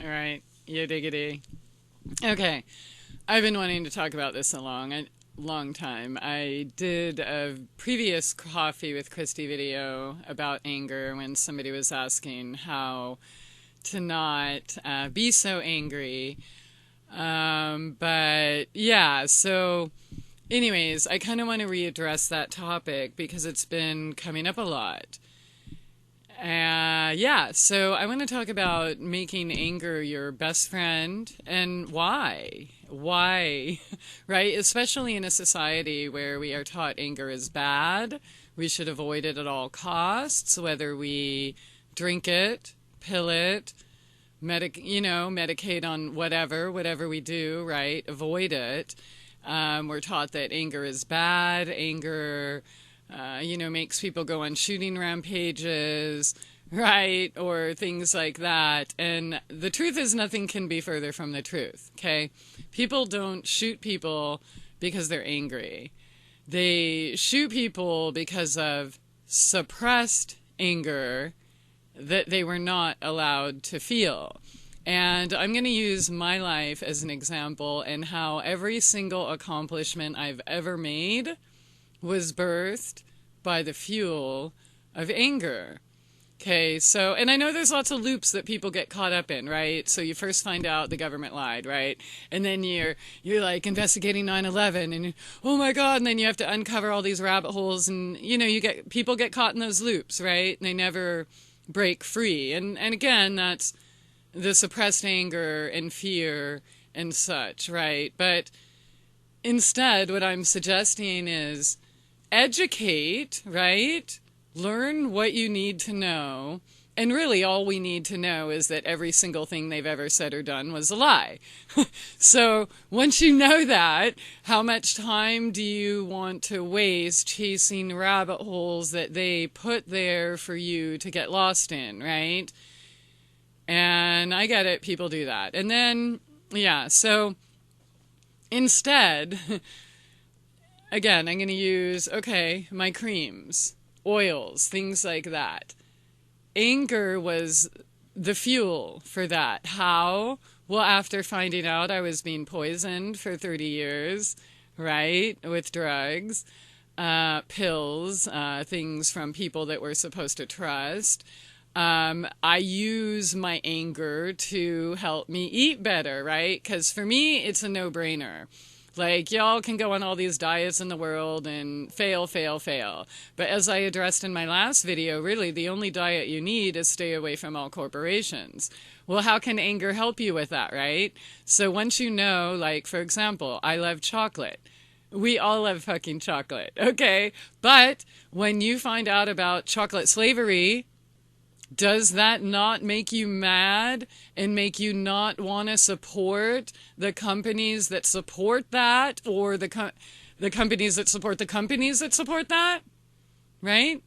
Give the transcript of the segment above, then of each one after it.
All right. You diggity. Okay. I've been wanting to talk about this a long time. I did a previous Coffee with Christie video about anger when somebody was asking how to not be so angry. But yeah, so anyways, I kind of want to readdress that topic because it's been coming up a lot. Yeah, so I want to talk about making anger your best friend and why. Why, right? Especially in a society where we are taught anger is bad, we should avoid it at all costs, whether we drink it, pill it, medicate on whatever we do, right? Avoid it. We're taught that anger is bad, anger makes people go on shooting rampages, right? Or things like that. And the truth is, nothing can be further from the truth, okay? People don't shoot people because they're angry. They shoot people because of suppressed anger that they were not allowed to feel. And I'm going to use my life as an example and how every single accomplishment I've ever made was birthed by the fuel of anger. Okay, so, and I know there's lots of loops that people get caught up in, right? So you first find out the government lied, right? And then you're like investigating 9/11 and oh my God, and then you have to uncover all these rabbit holes and people get caught in those loops, right? And they never break free. And again, that's the suppressed anger and fear and such, right? But instead, what I'm suggesting is educate, right? Learn what you need to know. And really all we need to know is that every single thing they've ever said or done was a lie. So once you know that, how much time do you want to waste chasing rabbit holes that they put there for you to get lost in, right? And I get it, people do that. And then, yeah, so instead, again, I'm going to use, my creams, oils, things like that. Anger was the fuel for that. How? Well, after finding out I was being poisoned for 30 years, right, with drugs, pills, things from people that we're supposed to trust, I use my anger to help me eat better, right? Because for me, it's a no-brainer. Like, y'all can go on all these diets in the world and fail. But as I addressed in my last video, really, the only diet you need is stay away from all corporations. Well, how can anger help you with that, right? So once you know, like, for example, I love chocolate. We all love fucking chocolate, okay? But when you find out about chocolate slavery, does that not make you mad and make you not want to support the companies that support that, or the companies that support the companies that support that? Right?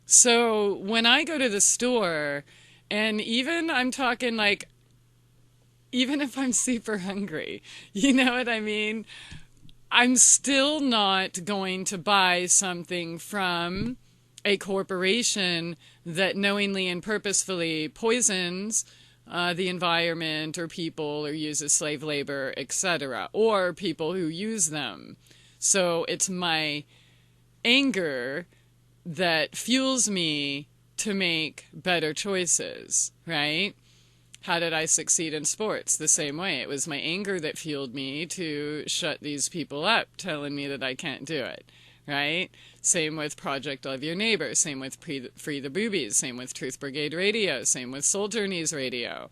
So when I go to the store, and even I'm talking like, even if I'm super hungry, you know what I mean? I'm still not going to buy something from a corporation that knowingly and purposefully poisons the environment or people or uses slave labor, etc., or people who use them. So it's my anger that fuels me to make better choices, right? How did I succeed in sports? The same way. It was my anger that fueled me to shut these people up, telling me that I can't do it, right? Same with Project Love Your Neighbor, same with Free the Boobies, same with Truth Brigade Radio, same with Soul Journeys Radio.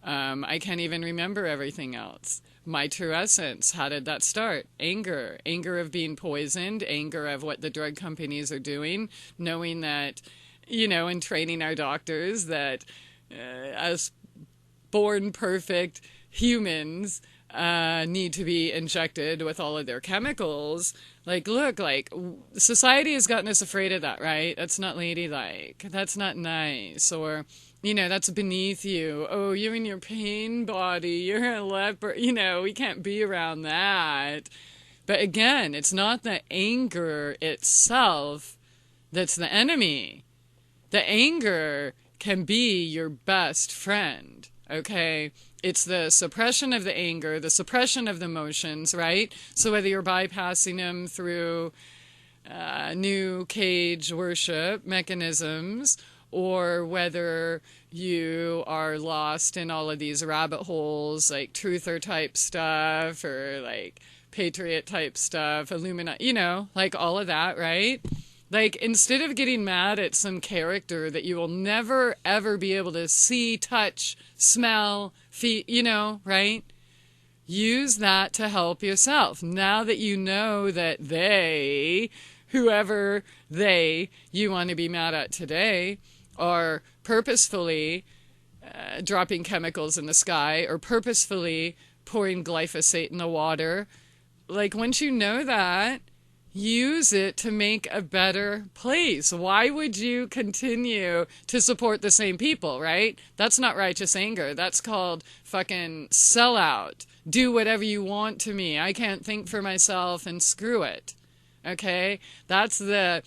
I can't even remember everything else. My True Essence, how did that start? Anger. Anger of being poisoned, anger of what the drug companies are doing, knowing that, and training our doctors that us born perfect humans need to be injected with all of their chemicals. Like, look, like, society has gotten us afraid of that, right? That's not ladylike. That's not nice. Or, that's beneath you. Oh, you and your pain body, you're a leper. We can't be around that. But again, it's not the anger itself that's the enemy. The anger can be your best friend. Okay, it's the suppression of the anger, the suppression of the emotions, right? So whether you're bypassing them through new cage worship mechanisms, or whether you are lost in all of these rabbit holes like truther type stuff or like patriot type stuff, Illuminati, like all of that, right? Like, instead of getting mad at some character that you will never, ever be able to see, touch, smell, feel, right? Use that to help yourself. Now that you know that whoever you want to be mad at today, are purposefully dropping chemicals in the sky or purposefully pouring glyphosate in the water, like, once you know that, use it to make a better place. Why would you continue to support the same people, right? That's not righteous anger. That's called fucking sellout. Do whatever you want to me. I can't think for myself and screw it. Okay? That's the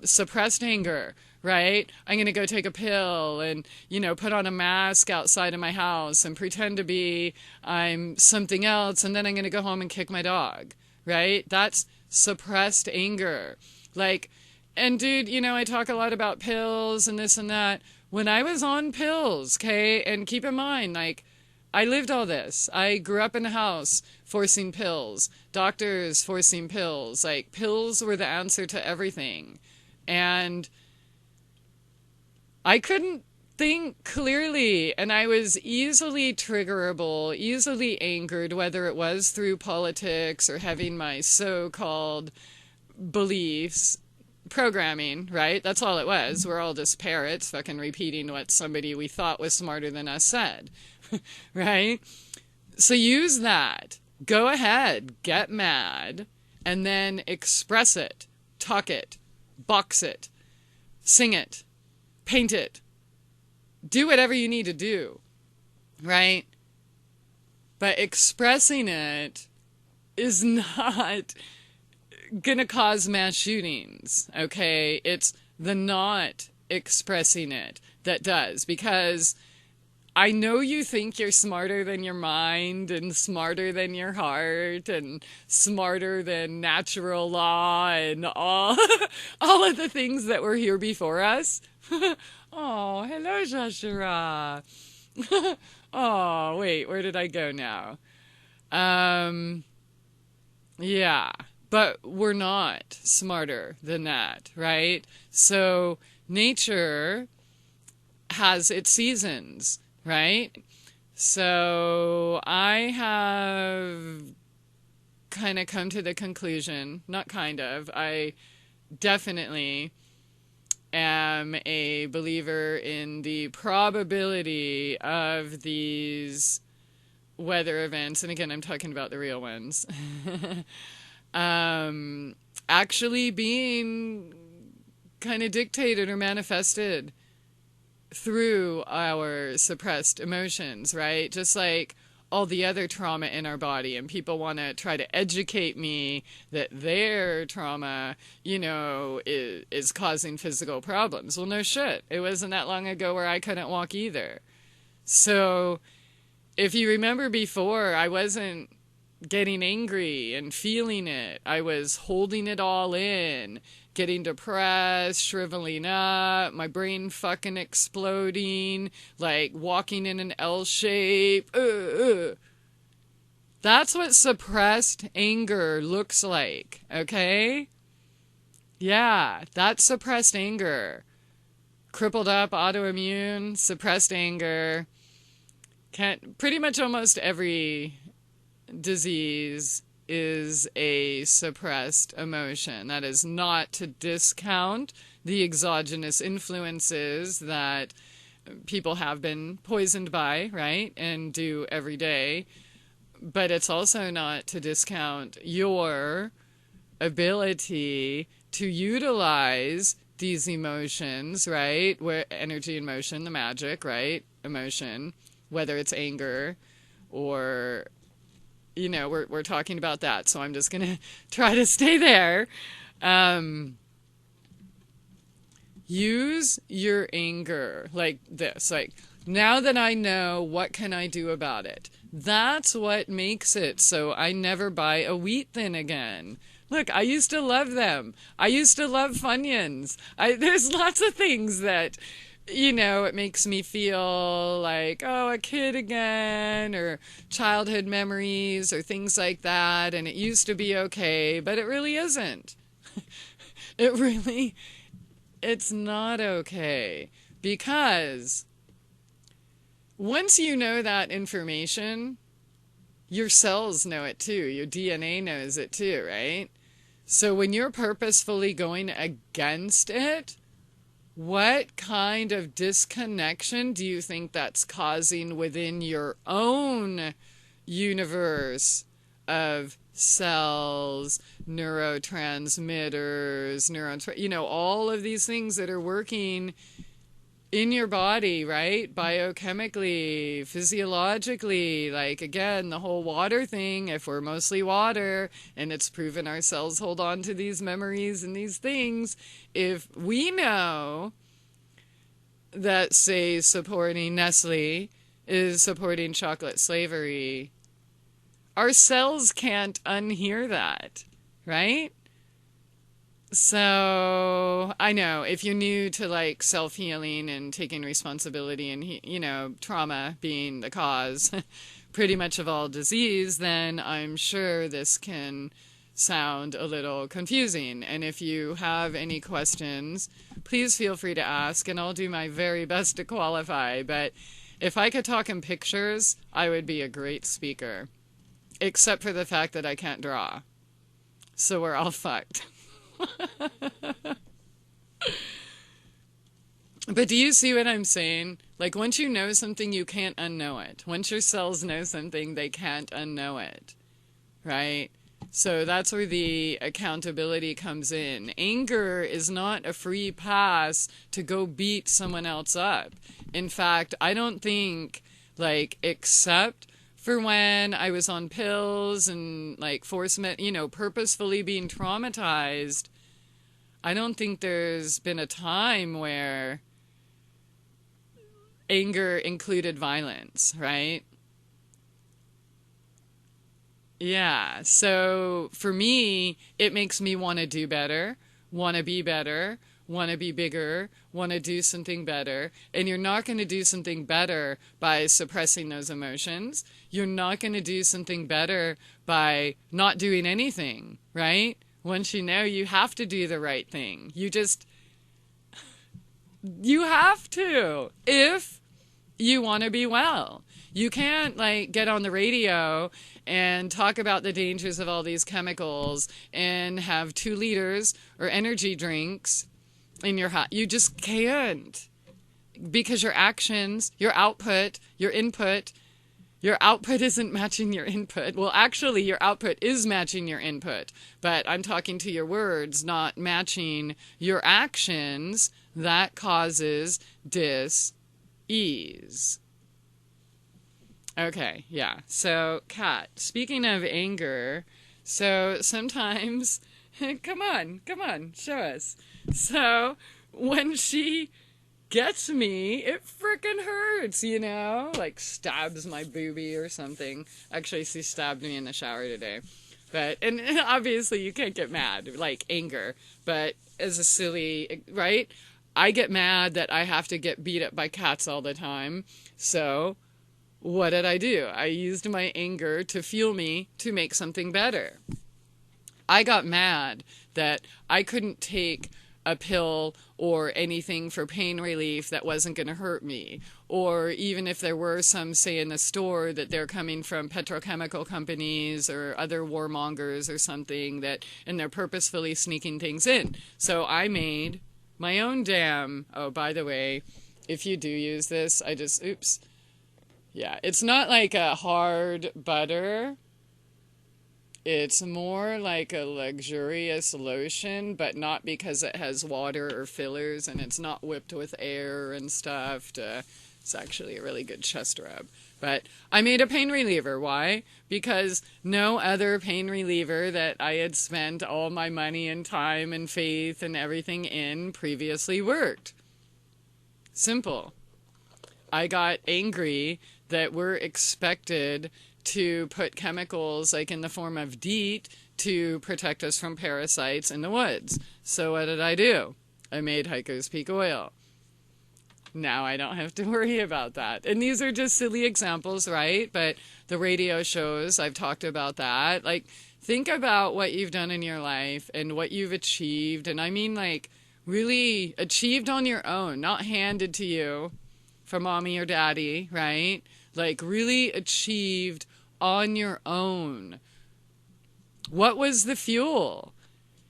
suppressed anger, right? I'm going to go take a pill and, put on a mask outside of my house and pretend to be I'm something else, and then I'm going to go home and kick my dog, right? That's suppressed anger. Like, and dude, I talk a lot about pills and this and that. When I was on pills, okay, and keep in mind, like, I lived all this. I grew up in a house forcing pills, doctors forcing pills. Like, pills were the answer to everything. And I couldn't think clearly, and I was easily triggerable, easily angered, whether it was through politics or having my so-called beliefs, programming, right? That's all it was. We're all just parrots fucking repeating what somebody we thought was smarter than us said, right? So use that. Go ahead, get mad, and then express it, talk it, box it, sing it, paint it. Do whatever you need to do, right? But expressing it is not going to cause mass shootings, okay? It's the not expressing it that does, because I know you think you're smarter than your mind and smarter than your heart and smarter than natural law and all of the things that were here before us. Oh, hello, Joshua. Oh, wait, where did I go now? Yeah, but we're not smarter than that, right? So nature has its seasons, right? So I have kind of come to the conclusion, I definitely am a believer in the probability of these weather events, and again, I'm talking about the real ones, actually being kind of dictated or manifested through our suppressed emotions, right? Just like all the other trauma in our body, and people want to try to educate me that their trauma, is causing physical problems. Well, no shit. It wasn't that long ago where I couldn't walk either. So if you remember before, I wasn't getting angry and feeling it. I was holding it all in, getting depressed, shriveling up, my brain fucking exploding, like walking in an L shape. That's what suppressed anger looks like, okay? Yeah, that's suppressed anger. Crippled up, autoimmune, suppressed anger. Pretty much almost every disease is a suppressed emotion. That is not to discount the exogenous influences that people have been poisoned by, right, and do every day. But it's also not to discount your ability to utilize these emotions, right, where energy and motion, the magic, right, emotion, whether it's anger or we're talking about that, so I'm just going to try to stay there. Use your anger like this. Like, Now that I know, what can I do about it? That's what makes it so I never buy a wheat thin again. Look, I used to love them. I used to love Funyuns. There's lots of things that, it makes me feel like, oh, a kid again, or childhood memories, or things like that, and it used to be okay, but it really isn't. It's not okay. Because once you know that information, your cells know it too. Your DNA knows it too, right? So when you're purposefully going against it, what kind of disconnection do you think that's causing within your own universe of cells, neurotransmitters, all of these things that are working in your body, right? Biochemically, physiologically, like again, the whole water thing, if we're mostly water and it's proven our cells hold on to these memories and these things, if we know that, say, supporting Nestle is supporting chocolate slavery, our cells can't unhear that, right? So I know if you're new to like self-healing and taking responsibility and, trauma being the cause pretty much of all disease, then I'm sure this can sound a little confusing. And if you have any questions, please feel free to ask and I'll do my very best to qualify. But if I could talk in pictures, I would be a great speaker, except for the fact that I can't draw. So we're all fucked. But do you see what I'm saying? Like once you know something, you can't unknow it. Once your cells know something, they can't unknow it, right? So that's where the accountability comes in. Anger is not a free pass to go beat someone else up. In fact, I don't think, except for when I was on pills and purposefully being traumatized, I don't think there's been a time where anger included violence, right? Yeah, so for me, it makes me want to do better, want to be better, want to be bigger, want to do something better. And you're not going to do something better by suppressing those emotions. You're not going to do something better by not doing anything, right? Once you know, you have to do the right thing. You have to, if you want to be well. You can't get on the radio and talk about the dangers of all these chemicals and have 2 liters or energy drinks in your hot. You just can't, because your actions, your output, your input isn't matching your input. Well, actually, your output is matching your input, but I'm talking to your words, not matching your actions. That causes dis-ease. Okay, yeah. So, Kat, speaking of anger, so sometimes, come on, show us. So, when she gets me, it frickin' hurts, stabs my boobie or something. Actually, she stabbed me in the shower today. And obviously you can't get mad, anger, but as a silly, right? I get mad that I have to get beat up by cats all the time. So what did I do? I used my anger to fuel me to make something better. I got mad that I couldn't take a pill or anything for pain relief that wasn't going to hurt me. Or even if there were some, say, in the store, that they're coming from petrochemical companies or other warmongers or something, and they're purposefully sneaking things in. So I made my own oh, by the way, if you do use this, oops. Yeah, it's not like a hard butter. It's more like a luxurious lotion, but not because it has water or fillers, and it's not whipped with air and stuff. It's actually a really good chest rub. But I made a pain reliever. Why? Because no other pain reliever that I had spent all my money and time and faith and everything in previously worked. Simple. I got angry that we're expected to put chemicals like in the form of DEET to protect us from parasites in the woods. So what did I do? I made Hiker's Peak oil. Now I don't have to worry about that. And these are just silly examples, right? But the radio shows, I've talked about that. Like, think about what you've done in your life and what you've achieved. And I mean, like, really achieved on your own, not handed to you from mommy or daddy, right? Like, really achieved on your own. What was the fuel?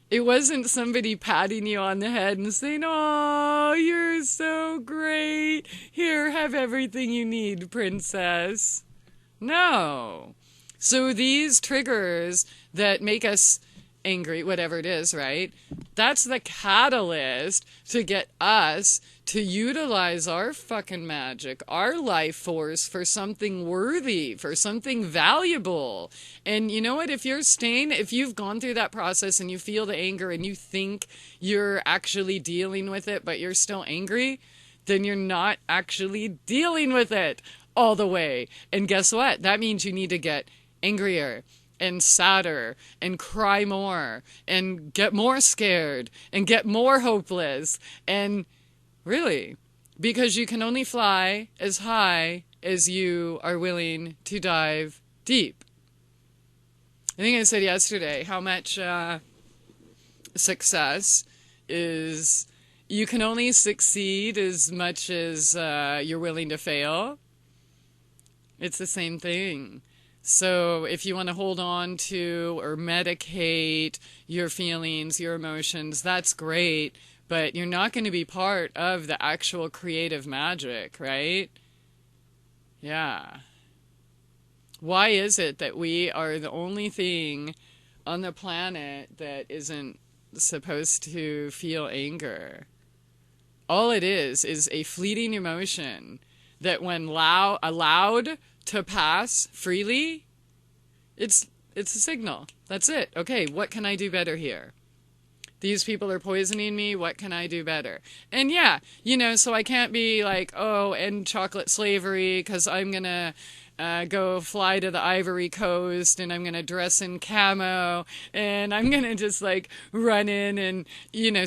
It wasn't somebody patting you on the head and saying, "Oh, you're so great. Here, have everything you need, princess." No. So these triggers that make us angry, whatever it is, right? That's the catalyst to get us to utilize our fucking magic, our life force for something worthy, for something valuable. And you know what? If you've gone through that process and you feel the anger and you think you're actually dealing with it, but you're still angry, then you're not actually dealing with it all the way. And guess what? That means you need to get angrier and sadder and cry more and get more scared and get more hopeless. And really, because you can only fly as high as you are willing to dive deep. I think I said yesterday how much success is, you can only succeed as much as you're willing to fail. It's the same thing. So if you want to hold on to or medicate your feelings, your emotions, that's great, but you're not going to be part of the actual creative magic, right? Yeah. Why is it that we are the only thing on the planet that isn't supposed to feel anger? All it is a fleeting emotion that when allowed to pass freely, it's a signal. That's it. Okay, what can I do better here? These people are poisoning me. What can I do better? And yeah, so I can't be like, oh, end chocolate slavery because I'm going to go fly to the Ivory Coast and I'm going to dress in camo and I'm going to just like run in and,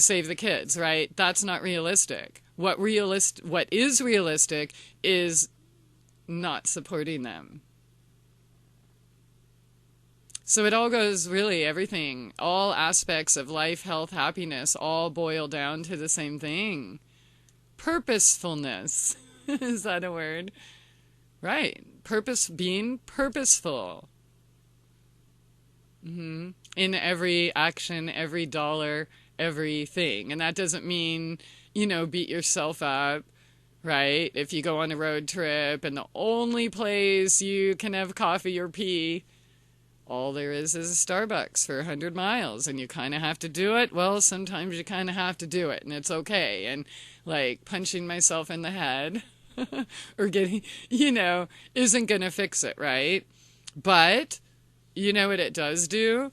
save the kids, right? That's not realistic. What is realistic is not supporting them. So it all goes, really, everything, all aspects of life, health, happiness, all boil down to the same thing. Purposefulness. Is that a word? Right. Being purposeful. In every action, every dollar, everything. And that doesn't mean, beat yourself up. Right? If you go on a road trip and the only place you can have coffee or pee, all there is a Starbucks for 100 miles and you kind of have to do it. Well, sometimes you kind of have to do it and it's okay. And like punching myself in the head or getting, isn't going to fix it, right? But you know what it does do?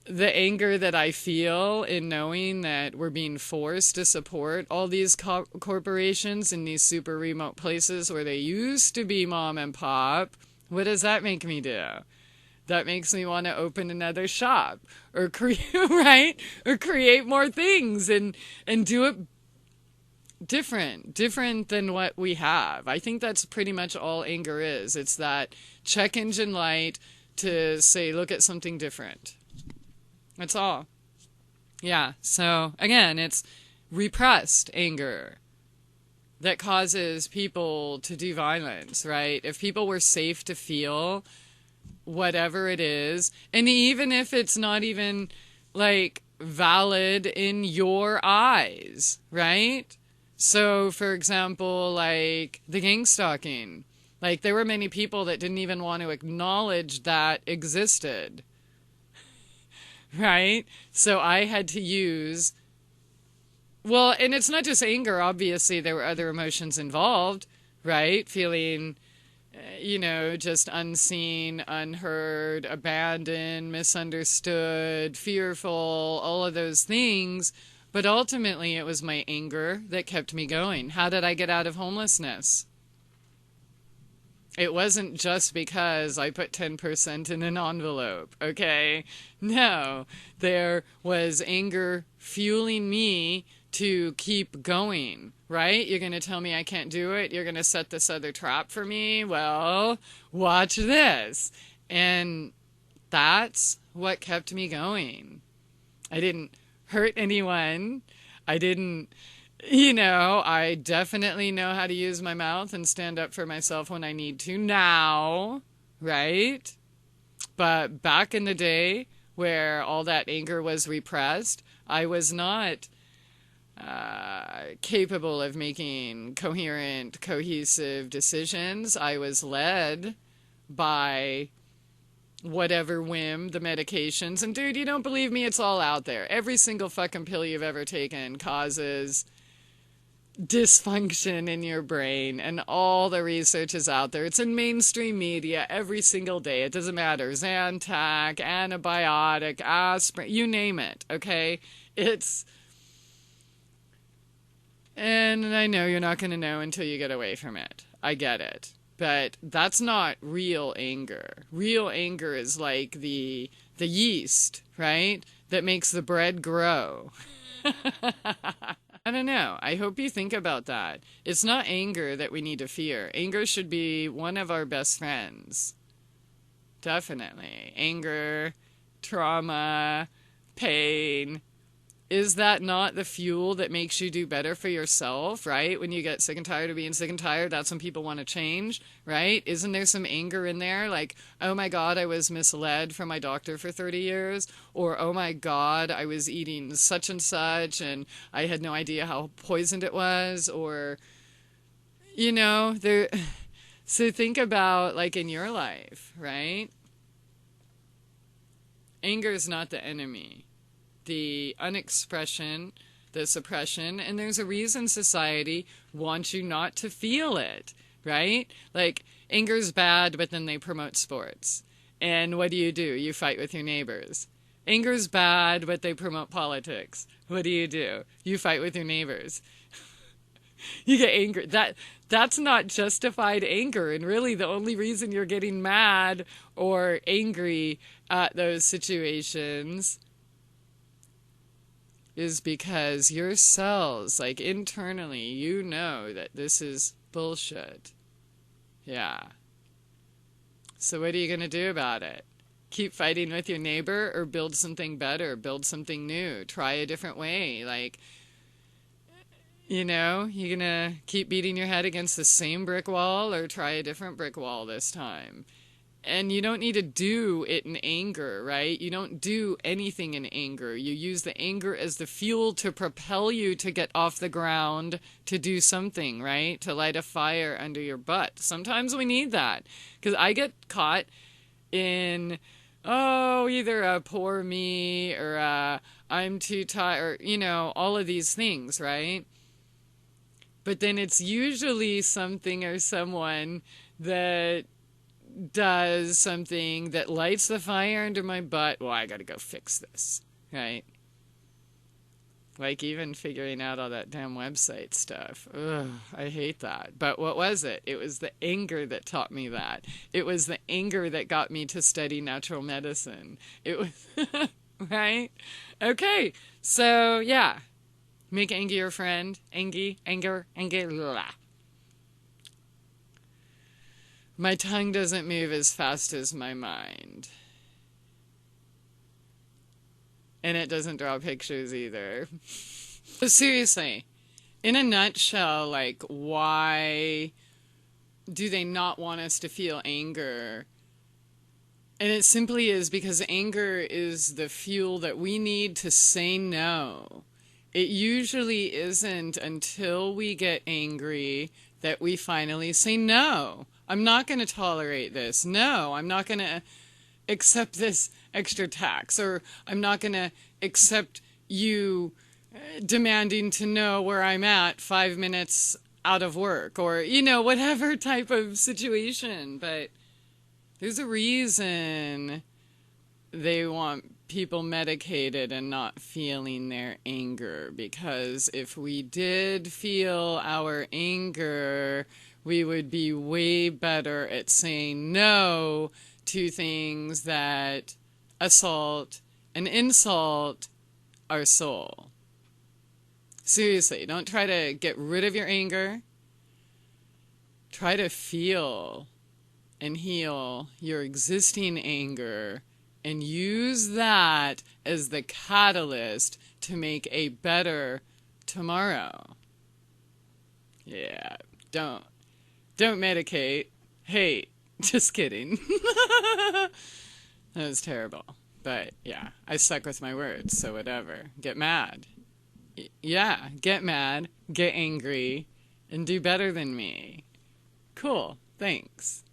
The anger that I feel in knowing that we're being forced to support all these corporations in these super remote places where they used to be mom and pop, what does that make me do? That makes me want to open another shop or create, right? Or create more things and do it different than what we have. I think that's pretty much all anger is. It's that check engine light to say, look at something different. That's all. Yeah, so again, it's repressed anger that causes people to do violence, right? If people were safe to feel whatever it is, and even if it's not even like valid in your eyes, right? So, for example, like the gang stalking, like there were many people that didn't even want to acknowledge that existed. Right? So I had to use, well, and it's not just anger, obviously there were other emotions involved, right? Feeling, just unseen, unheard, abandoned, misunderstood, fearful, all of those things. But ultimately it was my anger that kept me going. How did I get out of homelessness? It wasn't just because I put 10% in an envelope, okay? No, there was anger fueling me to keep going, right? You're going to tell me I can't do it. You're going to set this other trap for me. Well, watch this. And that's what kept me going. I didn't hurt anyone. I didn't, I definitely know how to use my mouth and stand up for myself when I need to now, right? But back in the day where all that anger was repressed, I was not capable of making coherent, cohesive decisions. I was led by whatever whim, the medications. And dude, you don't believe me? It's all out there. Every single fucking pill you've ever taken causes dysfunction in your brain, and all the research is out there. It's in mainstream media every single day. It doesn't matter. Zantac, antibiotic, aspirin, you name it, okay? And I know you're not going to know until you get away from it. I get it. But that's not real anger. Real anger is like the yeast, right? That makes the bread grow. I don't know. I hope you think about that. It's not anger that we need to fear. Anger should be one of our best friends. Definitely. Anger, trauma, pain. Is that not the fuel that makes you do better for yourself, right? When you get sick and tired of being sick and tired, that's when people want to change, right? Isn't there some anger in there? Like, oh my God, I was misled from my doctor for 30 years. Or, oh my God, I was eating such and such and I had no idea how poisoned it was. Or, so think about, like, in your life, right? Anger is not the enemy. The unexpression, the suppression, and there's a reason society wants you not to feel it, right? Like, anger's bad, but then they promote sports. And what do? You fight with your neighbors. Anger's bad, but they promote politics. What do? You fight with your neighbors. You get angry. That's not justified anger, and really the only reason you're getting mad or angry at those situations is because your cells, like internally, you know that this is bullshit. Yeah. So what are you going to do about it? Keep fighting with your neighbor, or build something better, build something new, try a different way? Like, you're going to keep beating your head against the same brick wall, or try a different brick wall this time? And you don't need to do it in anger, right? You don't do anything in anger. You use the anger as the fuel to propel you to get off the ground, to do something, right? To light a fire under your butt. Sometimes we need that. Because I get caught in, either a poor me, or I'm too tired, or, all of these things, right? But then it's usually something or someone that does something that lights the fire under my butt. Well, I gotta go fix this, right? Like even figuring out all that damn website stuff. Ugh, I hate that. But what was it? It was the anger that taught me that. It was the anger that got me to study natural medicine. It was, right? Okay, so yeah. Make anger your friend. Anger. Blah. My tongue doesn't move as fast as my mind. And it doesn't draw pictures either. But seriously, in a nutshell, like, why do they not want us to feel anger? And it simply is because anger is the fuel that we need to say no. It usually isn't until we get angry that we finally say no. I'm not going to tolerate this. No, I'm not going to accept this extra tax, or I'm not going to accept you demanding to know where I'm at 5 minutes out of work, or, whatever type of situation. But there's a reason they want people medicated and not feeling their anger, because if we did feel our anger, we would be way better at saying no to things that assault and insult our soul. Seriously, don't try to get rid of your anger. Try to feel and heal your existing anger and use that as the catalyst to make a better tomorrow. Yeah, don't medicate. Hate. Just kidding. That was terrible. But yeah, I stuck with my words, so whatever. Get mad. Yeah, get mad, get angry, and do better than me. Cool, thanks.